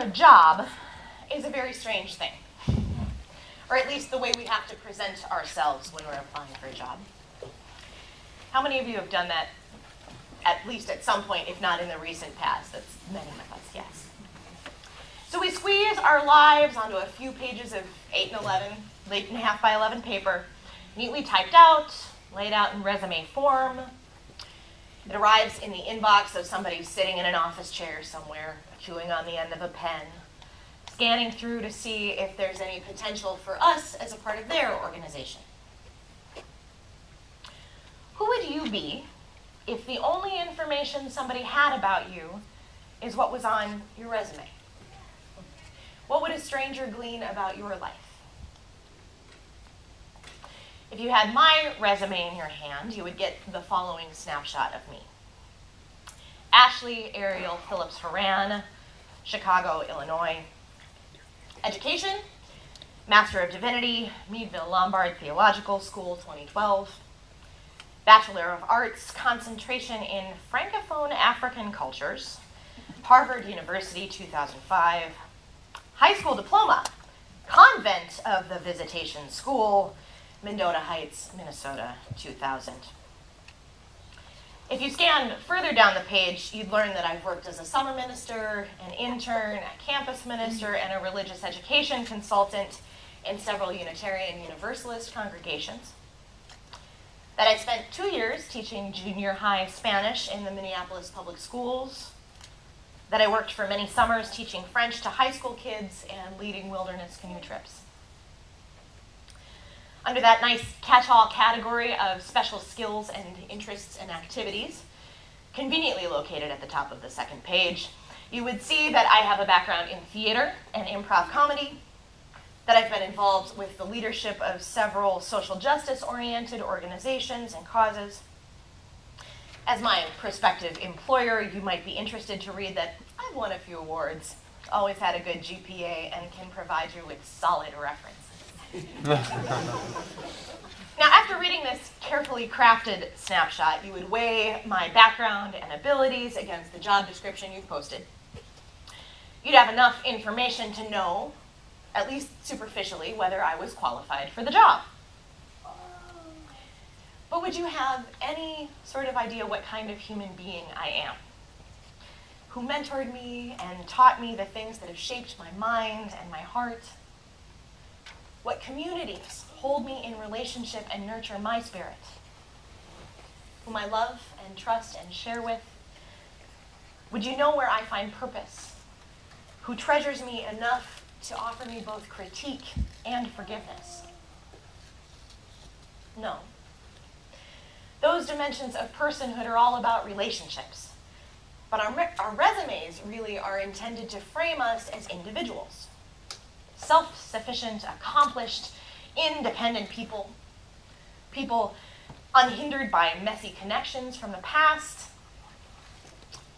a job is a very strange thing, or at least the way we have to present ourselves when we're applying for a job. How many of you have done that, at least at some point, if not in the recent past? That's many of us, yes. So we squeeze our lives onto a few pages of 8.5 by 11 paper, neatly typed out, laid out in resume form. It arrives in the inbox of somebody sitting in an office chair somewhere, chewing on the end of a pen, scanning through to see if there's any potential for us as a part of their organization. Who would you be if the only information somebody had about you is what was on your resume? What would a stranger glean about your life? If you had my resume in your hand, you would get the following snapshot of me. Ashley Ariel Phillips Horan, Chicago, Illinois. Education, Master of Divinity, Meadville Lombard Theological School, 2012. Bachelor of Arts, concentration in Francophone African cultures, Harvard University, 2005. High school diploma, Convent of the Visitation School, Mendota Heights, Minnesota, 2000. If you scan further down the page, you'd learn that I've worked as a summer minister, an intern, a campus minister, and a religious education consultant in several Unitarian Universalist congregations. That I spent 2 years teaching junior high Spanish in the Minneapolis public schools. That I worked for many summers teaching French to high school kids and leading wilderness canoe trips. Under that nice catch-all category of special skills and interests and activities, conveniently located at the top of the second page, you would see that I have a background in theater and improv comedy, that I've been involved with the leadership of several social justice-oriented organizations and causes. As my prospective employer, you might be interested to read that I've won a few awards, always had a good GPA, and can provide you with solid references. Now, after reading this carefully crafted snapshot, you would weigh my background and abilities against the job description you've posted. You'd have enough information to know, at least superficially, whether I was qualified for the job. But would you have any sort of idea what kind of human being I am? Who mentored me and taught me the things that have shaped my mind and my heart? What communities hold me in relationship and nurture my spirit? Whom I love and trust and share with? Would you know where I find purpose? Who treasures me enough to offer me both critique and forgiveness? No. Those dimensions of personhood are all about relationships. But our resumes really are intended to frame us as individuals. Self-sufficient, accomplished, independent people. People unhindered by messy connections from the past.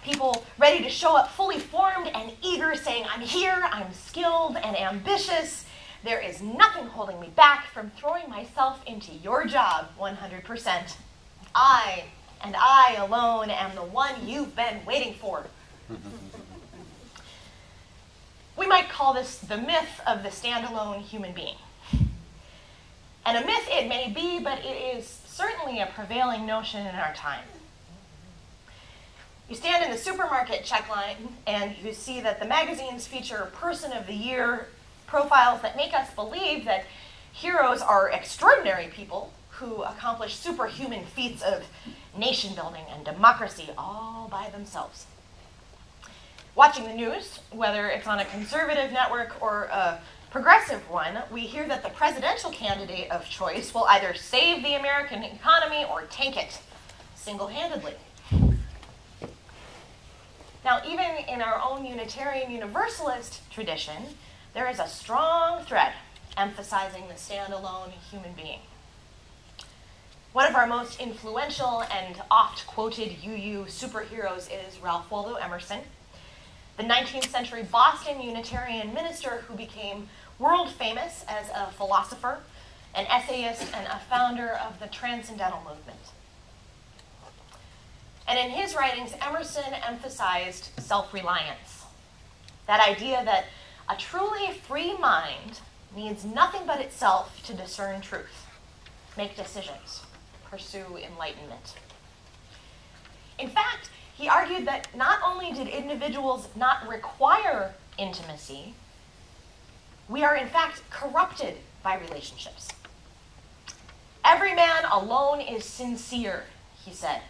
People ready to show up fully formed and eager, saying, I'm here, I'm skilled and ambitious. There is nothing holding me back from throwing myself into your job 100%. I, and I alone, am the one you've been waiting for. We might call this the myth of the standalone human being. And a myth it may be, but it is certainly a prevailing notion in our time. You stand in the supermarket check line and you see that the magazines feature Person of the Year profiles that make us believe that heroes are extraordinary people who accomplish superhuman feats of nation building and democracy all by themselves. Watching the news, whether it's on a conservative network or a progressive one, we hear that the presidential candidate of choice will either save the American economy or tank it single-handedly. Now, even in our own Unitarian Universalist tradition, there is a strong thread emphasizing the standalone human being. One of our most influential and oft-quoted UU superheroes is Ralph Waldo Emerson, the 19th century Boston Unitarian minister who became world famous as a philosopher, an essayist, and a founder of the Transcendental Movement. And in his writings, Emerson emphasized self-reliance. That idea that a truly free mind needs nothing but itself to discern truth, make decisions, pursue enlightenment. In fact, he argued that not only did individuals not require intimacy, we are in fact corrupted by relationships. Every man alone is sincere, he said.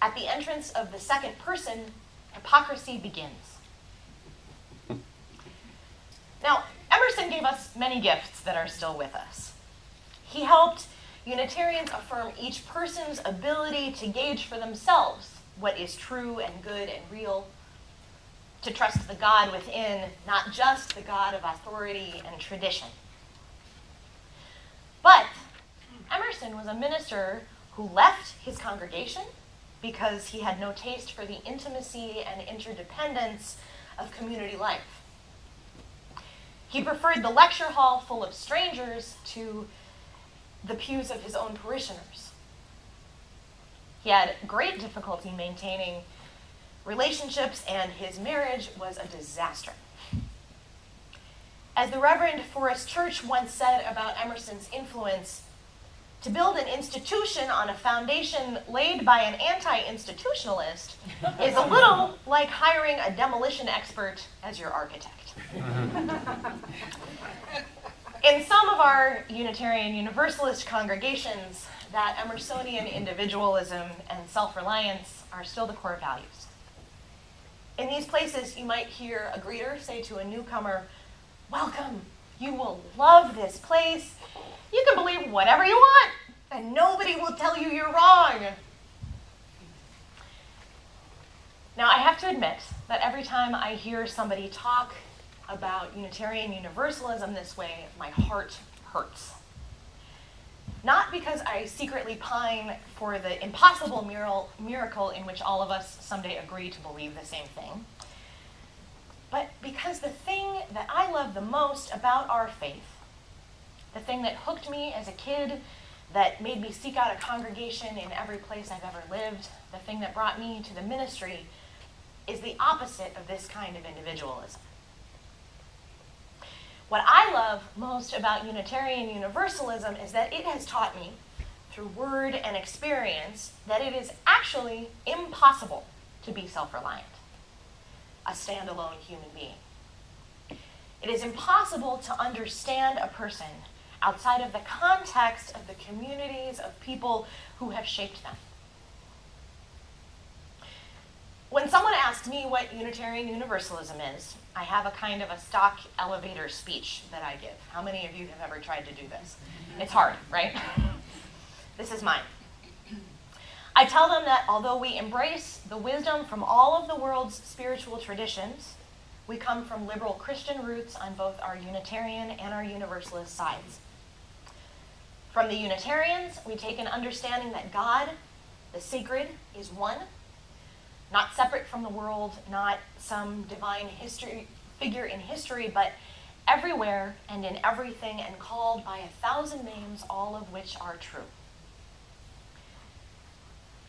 At the entrance of the second person, hypocrisy begins. Now, Emerson gave us many gifts that are still with us. He helped Unitarians affirm each person's ability to gauge for themselves what is true and good and real, to trust the God within, not just the God of authority and tradition. But Emerson was a minister who left his congregation because he had no taste for the intimacy and interdependence of community life. He preferred the lecture hall full of strangers to the pews of his own parishioners. He had great difficulty maintaining relationships, and his marriage was a disaster. As the Reverend Forrest Church once said about Emerson's influence, to build an institution on a foundation laid by an anti-institutionalist is a little like hiring a demolition expert as your architect. In some of our Unitarian Universalist congregations, that Emersonian individualism and self-reliance are still the core values. In these places, you might hear a greeter say to a newcomer, "Welcome, you will love this place. You can believe whatever you want, and nobody will tell you you're wrong." Now, I have to admit that every time I hear somebody talk about Unitarian Universalism this way, my heart hurts. Not because I secretly pine for the impossible miracle in which all of us someday agree to believe the same thing, but because the thing that I love the most about our faith, the thing that hooked me as a kid, that made me seek out a congregation in every place I've ever lived, the thing that brought me to the ministry, is the opposite of this kind of individualism. What I love most about Unitarian Universalism is that it has taught me, through word and experience, that it is actually impossible to be self-reliant, a standalone human being. It is impossible to understand a person outside of the context of the communities of people who have shaped them. When someone asks me what Unitarian Universalism is, I have a kind of a stock elevator speech that I give. How many of you have ever tried to do this? It's hard, right? This is mine. I tell them that although we embrace the wisdom from all of the world's spiritual traditions, we come from liberal Christian roots on both our Unitarian and our Universalist sides. From the Unitarians, we take an understanding that God, the sacred, is one, not separate from the world, not some divine figure in history, but everywhere and in everything and called by 1,000 names, all of which are true.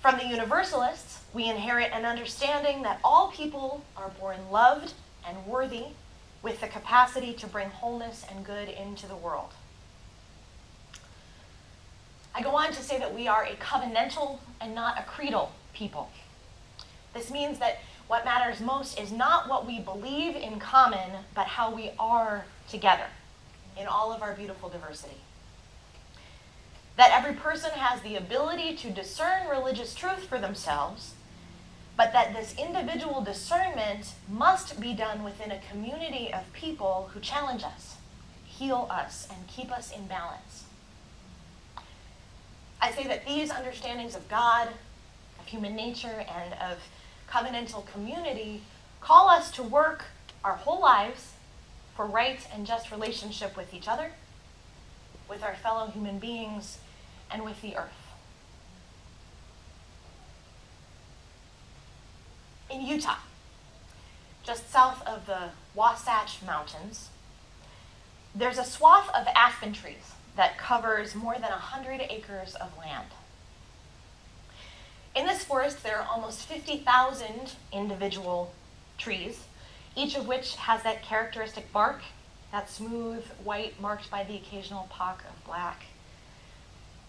From the Universalists, we inherit an understanding that all people are born loved and worthy with the capacity to bring wholeness and good into the world. I go on to say that we are a covenantal and not a creedal people. This means that what matters most is not what we believe in common, but how we are together in all of our beautiful diversity. That every person has the ability to discern religious truth for themselves, but that this individual discernment must be done within a community of people who challenge us, heal us, and keep us in balance. I say that these understandings of God, of human nature, and of covenantal community call us to work our whole lives for right and just relationship with each other, with our fellow human beings, and with the earth. In Utah, just south of the Wasatch Mountains, there's a swath of aspen trees that covers more than 100 acres of land. In this forest, there are almost 50,000 individual trees, each of which has that characteristic bark, that smooth white marked by the occasional pock of black.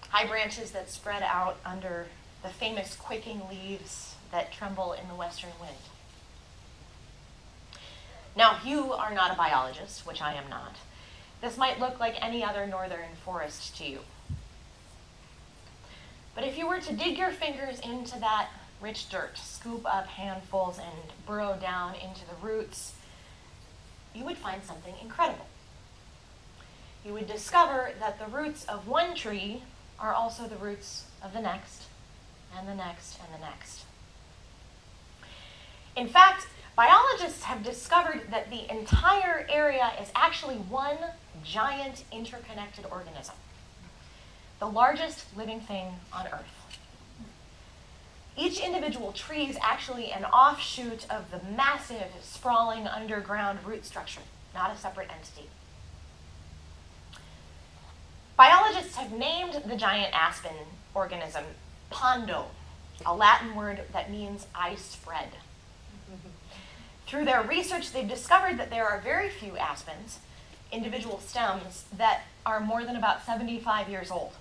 High branches that spread out under the famous quaking leaves that tremble in the western wind. Now, you are not a biologist, which I am not. This might look like any other northern forest to you. But if you were to dig your fingers into that rich dirt, scoop up handfuls, and burrow down into the roots, you would find something incredible. You would discover that the roots of one tree are also the roots of the next, and the next, and the next. In fact, biologists have discovered that the entire area is actually one giant interconnected organism, the largest living thing on Earth. Each individual tree is actually an offshoot of the massive, sprawling underground root structure, not a separate entity. Biologists have named the giant aspen organism Pondo, a Latin word that means I spread. Through their research, they've discovered that there are very few aspens, individual stems, that are more than about 75 years old.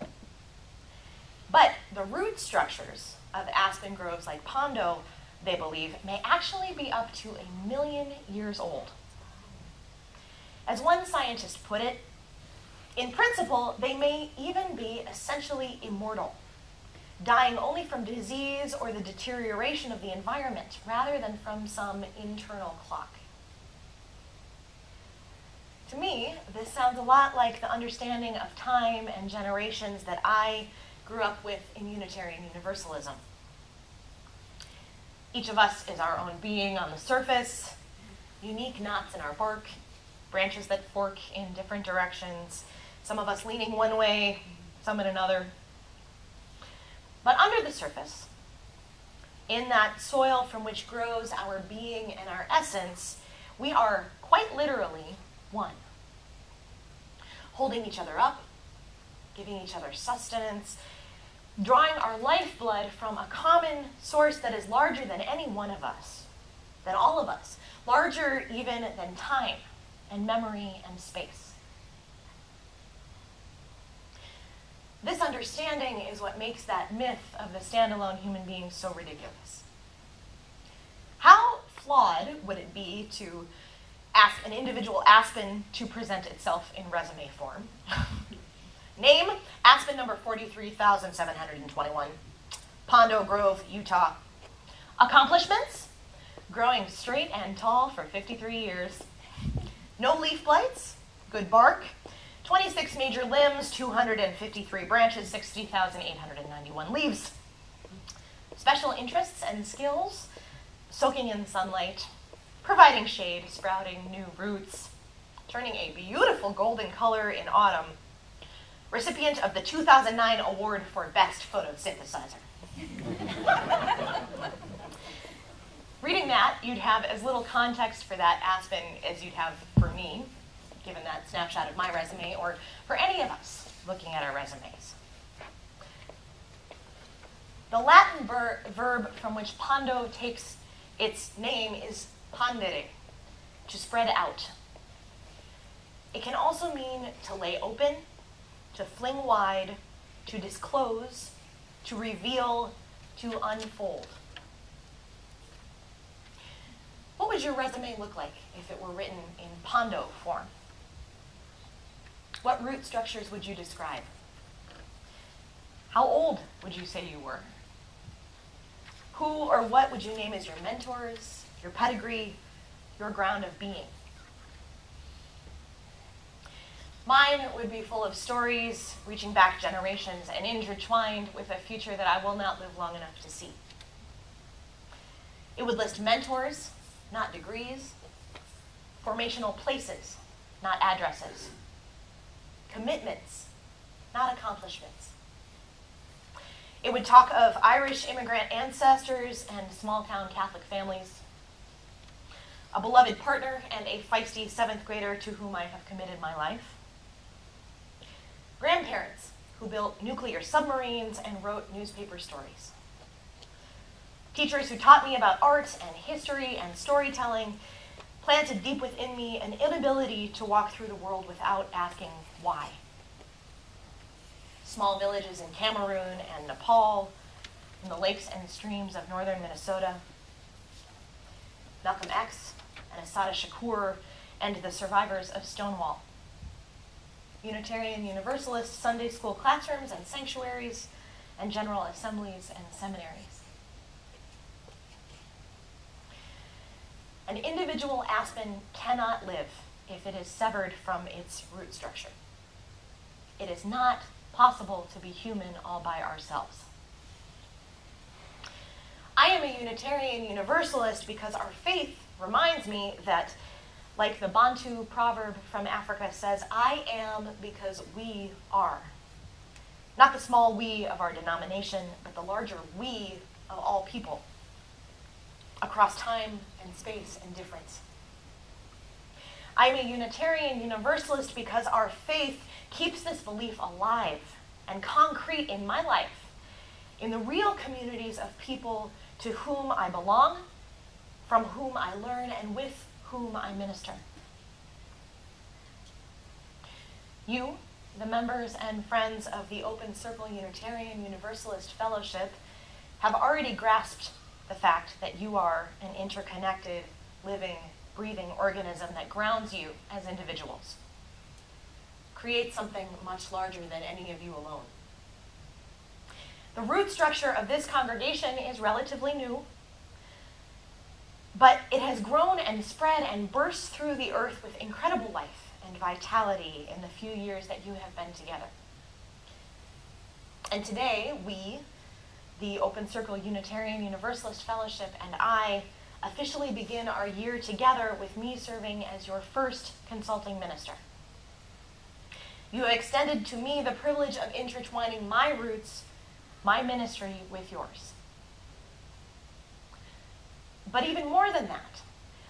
But the root structures of aspen groves like Pondo, they believe, may actually be up to 1 million years old. As one scientist put it, in principle, they may even be essentially immortal, dying only from disease or the deterioration of the environment, rather than from some internal clock. To me, this sounds a lot like the understanding of time and generations that I grew up with in Unitarian Universalism. Each of us is our own being on the surface, unique knots in our bark, branches that fork in different directions, some of us leaning one way, some in another. But under the surface, in that soil from which grows our being and our essence, we are quite literally one, holding each other up, giving each other sustenance, drawing our lifeblood from a common source that is larger than any one of us, than all of us, larger even than time and memory and space. This understanding is what makes that myth of the standalone human being so ridiculous. How flawed would it be to ask an individual aspen to present itself in resume form? Name, aspen number 43,721, Pondo Grove, Utah. Accomplishments, growing straight and tall for 53 years. No leaf blights, good bark, 26 major limbs, 253 branches, 60,891 leaves. Special interests and skills, soaking in sunlight, providing shade, sprouting new roots, turning a beautiful golden color in autumn. Recipient of the 2009 award for Best Photosynthesizer. Reading that, you'd have as little context for that aspen as you'd have for me, given that snapshot of my resume, or for any of us looking at our resumes. The Latin verb from which pondo takes its name is pandere, to spread out. It can also mean to lay open, to fling wide, to disclose, to reveal, to unfold. What would your resume look like if it were written in Pondo form? What root structures would you describe? How old would you say you were? Who or what would you name as your mentors, your pedigree, your ground of being? Mine would be full of stories reaching back generations and intertwined with a future that I will not live long enough to see. It would list mentors, not degrees, formational places, not addresses, commitments, not accomplishments. It would talk of Irish immigrant ancestors and small-town Catholic families, a beloved partner and a feisty 7th grader to whom I have committed my life, grandparents who built nuclear submarines and wrote newspaper stories, teachers who taught me about art and history and storytelling, planted deep within me an inability to walk through the world without asking why. Small villages in Cameroon and Nepal, in the lakes and streams of northern Minnesota, Malcolm X and Assata Shakur, and the survivors of Stonewall. Unitarian Universalist Sunday school classrooms and sanctuaries, and general assemblies and seminaries. An individual aspen cannot live if it is severed from its root structure. It is not possible to be human all by ourselves. I am a Unitarian Universalist because our faith reminds me that, like the Bantu proverb from Africa says, I am because we are. Not the small we of our denomination, but the larger we of all people, across time and space and difference. I am a Unitarian Universalist because our faith keeps this belief alive and concrete in my life, in the real communities of people to whom I belong, from whom I learn, and with whom I minister. You, the members and friends of the Open Circle Unitarian Universalist Fellowship, have already grasped the fact that you are an interconnected, living, breathing organism that grounds you as individuals, creates something much larger than any of you alone. The root structure of this congregation is relatively new, but it has grown and spread and burst through the earth with incredible life and vitality in the few years that you have been together. And today, we, the Open Circle Unitarian Universalist Fellowship, and I officially begin our year together with me serving as your first consulting minister. You have extended to me the privilege of intertwining my roots, my ministry, with yours. But even more than that,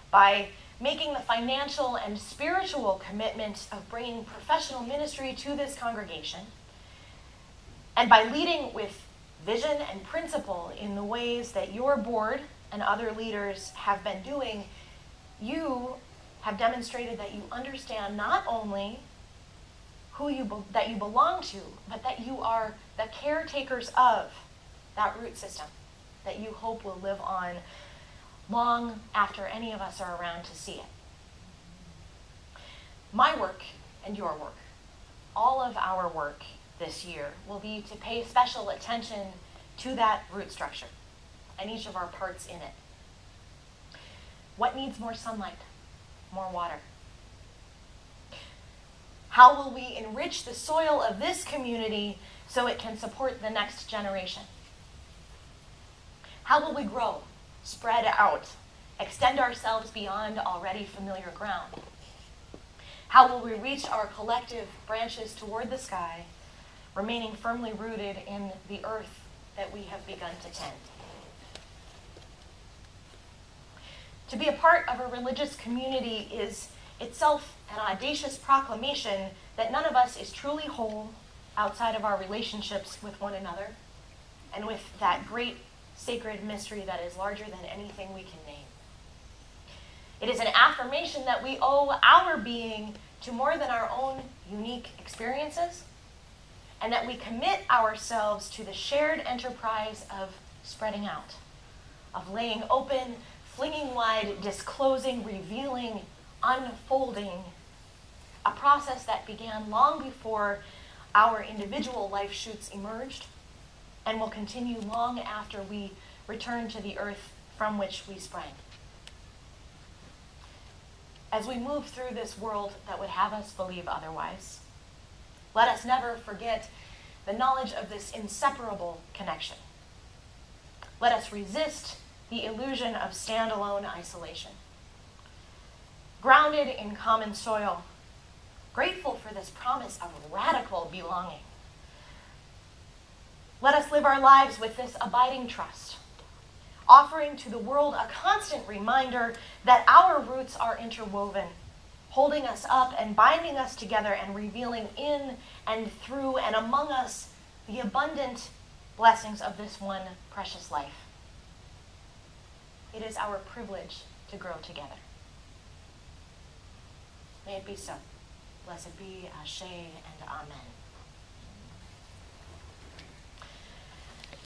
by making the financial and spiritual commitment of bringing professional ministry to this congregation, and by leading with vision and principle in the ways that your board and other leaders have been doing, you have demonstrated that you understand not only that you belong to, but that you are the caretakers of that root system that you hope will live on long after any of us are around to see it. My work and your work, all of our work this year, will be to pay special attention to that root structure and each of our parts in it. What needs more sunlight, more water? How will we enrich the soil of this community so it can support the next generation? How will we grow, spread out, extend ourselves beyond already familiar ground? How will we reach our collective branches toward the sky, remaining firmly rooted in the earth that we have begun to tend? To be a part of a religious community is itself an audacious proclamation that none of us is truly whole outside of our relationships with one another and with that great sacred mystery that is larger than anything we can name. It is an affirmation that we owe our being to more than our own unique experiences, and that we commit ourselves to the shared enterprise of spreading out, of laying open, flinging wide, disclosing, revealing, unfolding, a process that began long before our individual life shoots emerged and will continue long after we return to the earth from which we sprang. As we move through this world that would have us believe otherwise, let us never forget the knowledge of this inseparable connection. Let us resist the illusion of standalone isolation. Grounded in common soil, grateful for this promise of radical belonging. Let us live our lives with this abiding trust, offering to the world a constant reminder that our roots are interwoven, holding us up and binding us together and revealing in and through and among us the abundant blessings of this one precious life. It is our privilege to grow together. May it be so. Blessed be, Ashe, and Amen.